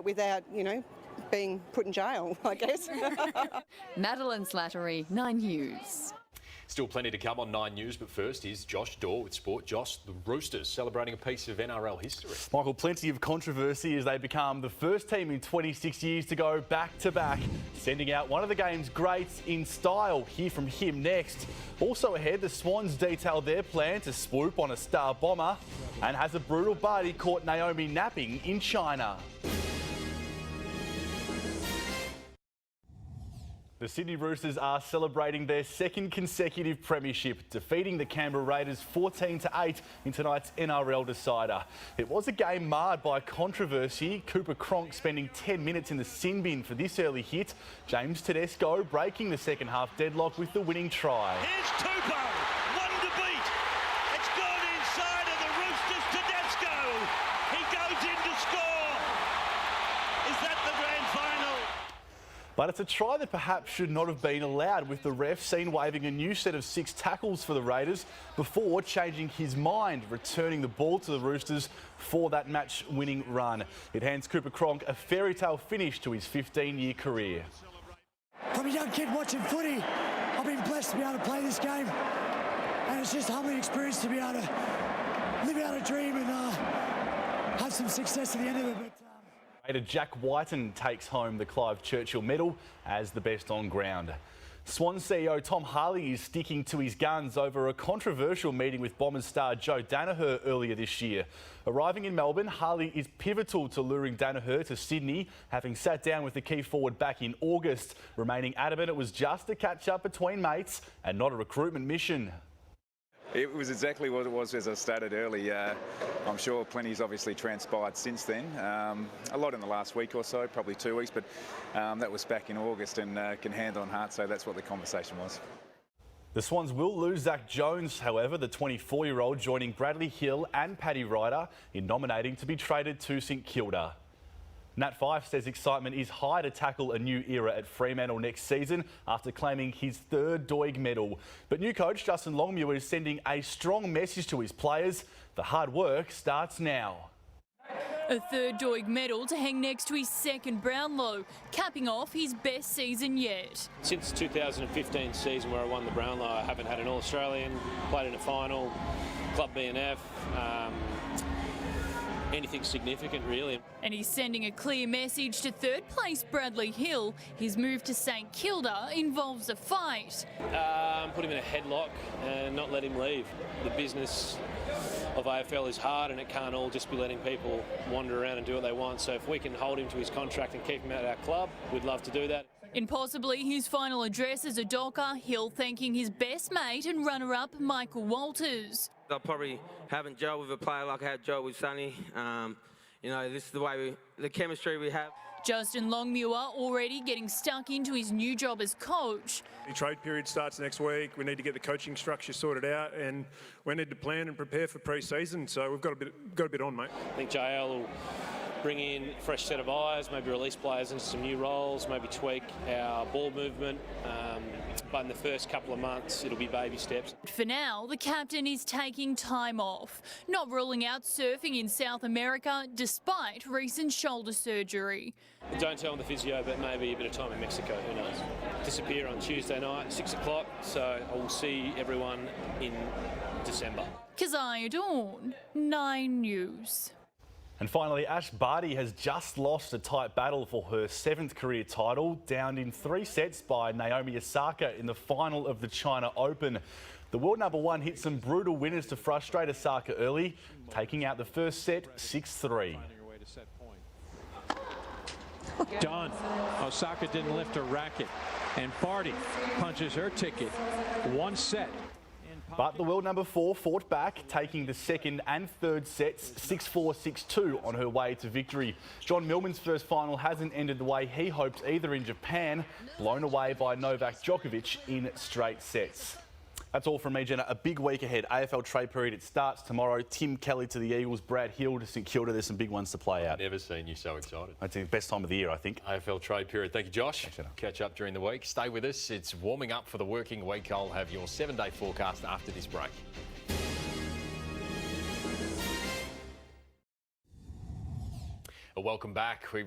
without, being put in jail, I guess. Madeline Slattery, 9 News. Still plenty to come on 9 News, but first here's Josh Daw with Sport. Josh, the Roosters celebrating a piece of NRL history. Michael, plenty of controversy as they become the first team in 26 years to go back-to-back, sending out one of the game's greats in style. Hear from him next. Also ahead, the Swans detail their plan to swoop on a star bomber, and has a brutal party caught Naomi napping in China. The Sydney Roosters are celebrating their second consecutive premiership, defeating the Canberra Raiders 14-8 in tonight's NRL decider. It was a game marred by controversy, Cooper Cronk spending 10 minutes in the sin bin for this early hit. James Tedesco breaking the second half deadlock with the winning try. Here's Tupou, one to beat. It's gone inside of the Roosters. Tedesco, he goes in to score. Is that the grand final? But it's a try that perhaps should not have been allowed, with the ref seen waving a new set of 6 tackles for the Raiders before changing his mind, returning the ball to the Roosters for that match-winning run. It hands Cooper Cronk a fairy tale finish to his 15-year career. From a young kid watching footy, I've been blessed to be able to play this game, and it's just a humbling experience to be able to live out a dream and have some success at the end of it. Raider Jack Whiten takes home the Clive Churchill medal as the best on ground. Swans CEO Tom Harley is sticking to his guns over a controversial meeting with Bombers star Joe Daniher earlier this year. Arriving in Melbourne, Harley is pivotal to luring Daniher to Sydney, having sat down with the key forward back in August, remaining adamant it was just a catch-up between mates and not a recruitment mission. It was exactly what it was as I started early. I'm sure plenty's obviously transpired since then. A lot in the last week or so, probably 2 weeks, but that was back in August, and can hand on heart say that's what the conversation was. The Swans will lose Zach Jones, however, the 24-year-old joining Bradley Hill and Paddy Ryder in nominating to be traded to St Kilda. Nat Fyfe says excitement is high to tackle a new era at Fremantle next season after claiming his 3rd Doig medal. But new coach Justin Longmuir is sending a strong message to his players. The hard work starts now. A 3rd Doig medal to hang next to his 2nd Brownlow, capping off his best season yet. Since 2015 season where I won the Brownlow, I haven't had an All-Australian, played in a final, Club BNF. Anything significant, really. And he's sending a clear message to 3rd place Bradley Hill. His move to St Kilda involves a fight. Put him in a headlock and not let him leave. The business of AFL is hard, and it can't all just be letting people wander around and do what they want. So if we can hold him to his contract and keep him at our club, we'd love to do that. In possibly his final address as a Docker, Hill thanking his best mate and runner-up Michael Walters. I probably haven't gelled with a player like I had gelled with Sonny. This is the way the chemistry we have. Justin Longmuir already getting stuck into his new job as coach. The trade period starts next week. We need to get the coaching structure sorted out, and we need to plan and prepare for pre-season. So we've got a bit on, mate. I think JL will bring in a fresh set of eyes, maybe release players into some new roles, maybe tweak our ball movement. But in the first couple of months, it'll be baby steps. For now, the captain is taking time off, not ruling out surfing in South America despite recent shoulder surgery. Don't tell him the physio, but maybe a bit of time in Mexico, who knows. Disappear on Tuesday night, 6 o'clock, so I will see everyone in December. Keziah Dawn, 9 News. And finally, Ash Barty has just lost a tight battle for her 7th career title, downed in 3 sets by Naomi Osaka in the final of the China Open. The world #1 hit some brutal winners to frustrate Osaka early, taking out the first set 6-3. Done. Osaka didn't lift her racket, and Barty punches her ticket. 1 set. But the world #4 fought back, taking the 2nd and 3rd sets 6-4, 6-2 on her way to victory. John Millman's first final hasn't ended the way he hoped either in Japan, blown away by Novak Djokovic in straight sets. That's all from me, Jenna. A big week ahead. AFL trade period, it starts tomorrow. Tim Kelly to the Eagles, Brad Hill to St Kilda. There's some big ones to play out. Never seen you so excited. It's the best time of the year, I think. AFL trade period. Thank you, Josh. Catch up during the week. Stay with us. It's warming up for the working week. I'll have your 7-day forecast after this break. Welcome back. We